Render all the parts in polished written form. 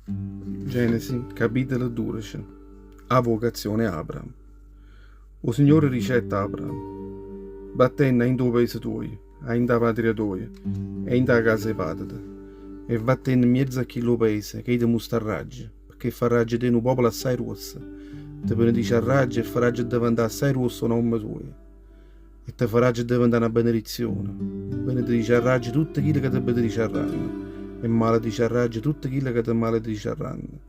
Genesi, capitolo 12. A vocazione Abram. O Signore ricetta Abram, battenna in tuo paese tuoi, a in ta patria tua, e in ta casa patata, e vattene in mezzo a chi lo paese, che ti mustarraggi, perché farraggi te un popolo assai rosso, te benedice a raggi e faraggi diventare assai rosso nome tuo, e te faraggi diventare una benedizione, benedice a raggi tutti quelli che ti benediceranno, e maledice a raggi tutti quelli che ti malediceranno,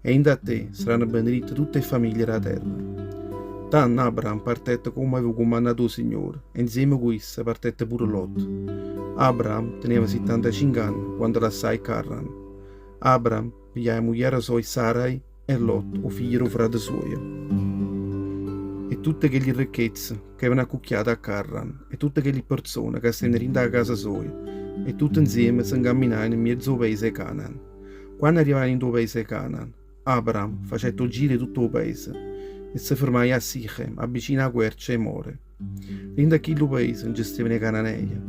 e in da te saranno benedette tutte le famiglie della terra. Tanto Abram partette come aveva comandato il Signore, e insieme con essa partette pure Lot. Abram teneva 75 anni quando lasciai Carran. Abram pigliai moglie sua Sarai e Lot, o figlio frate suo. E tutte quelle ricchezze che avevano accucchiato a Carran, e tutte quelle persone che stavano in casa sua, e tutte insieme si incamminavano in mezzo al paese Canaan. Quando arrivavano in tuo paese Canaan, Abram faceva il giro di tutto il paese e si fermava a Sichem, vicino a Quercia e More. In da quel paese non gestivano i cananei.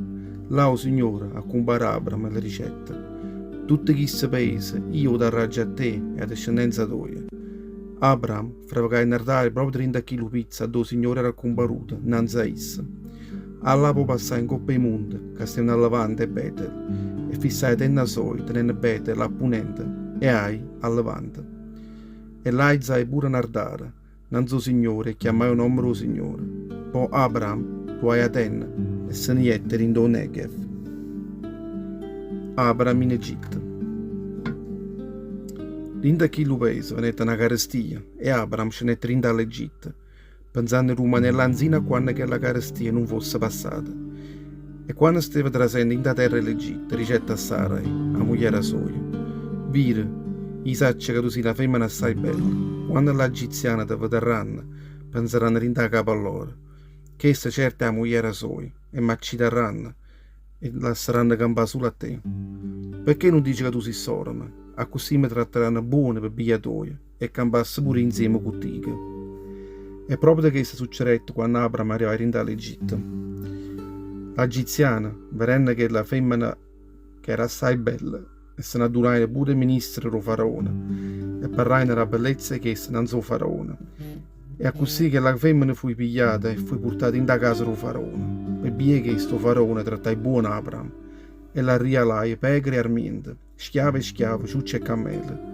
Là il Signore ha comprato Abram la ricetta. Tutti questi paesi io darò a te e a discendenza tua. Abram faceva nardare proprio 30 kg pizza dove il Signore era comprato, innanzi a essa. Alla può passare in coppa i monti, che stavano a Levante e Betel, e fissai tenna soi, tenendo Betel a Punente, e Ai a Levante. E là zai pure nardare, nanzo Signore, e chiamai un nome del Signore. Poi Abram tuoi a tenna, e se ne jette in do Negev. Abram in Egitto. L'inda chi lo paese venette una carestia, e Abram scenette in dall'Egitto, pensando in rimanere quando che la carestia non fosse passata. E quando stava trasendo in terra l'Egitto, ricetta a Sarai, la moglie sua. Vire, i sacci che tu sei una femmina assai bella. Quando l'egiziana te vedranno, penseranno in da capo a loro. Che essa certa è la moglie sua, e maccideranno, e lasceranno campare solo a te. Perché non dici che tu sei sorma? A così mi tratteranno buone per bigliatoie, e campasse pure insieme con te. E proprio che questo succedette quando Abram arrivò in dall'Egitto. L'egiziana, vedendo che la femmina che era assai bella, e se ne adunai pure ministro del faraone, e parlai della bellezza che essa non so faraone. E a così che la femmina fu pigliata e fu portata in da casa del faraone. E bie che sto faraone trattai buono Abram, e la rialai pegre e armiente, schiave e schiave, ciucce e cammelli.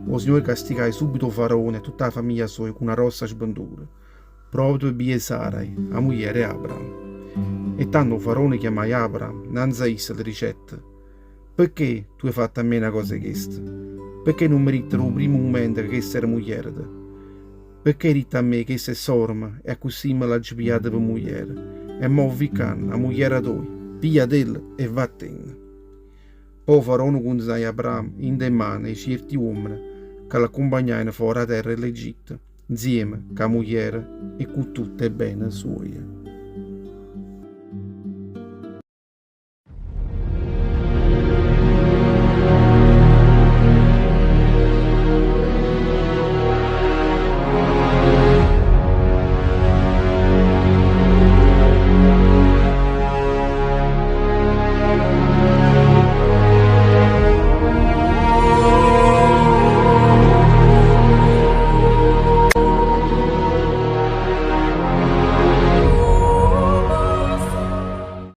O Signore castigai subito faraone e tutta la famiglia sua con una rossa sbandura, proprio bie Sarai, la moglie di Abram. E tanto faraone chiamai Abram, nanza issa le ricette. Perché tu hai fatto a me una cosa questa? Perché non mi rittero il primo momento che essa era moglie? Perché ritta a me che essa è sorma e a così me l'ha pigliata per moglie? E mo viccan, la moglie tua, pigliatela e vattene. Poi faraone consegna Abram in de mani e certi uomini che l'accompagnavano fuori a terra dell'Egitto, insieme con la moglie e con tutte le bene sue.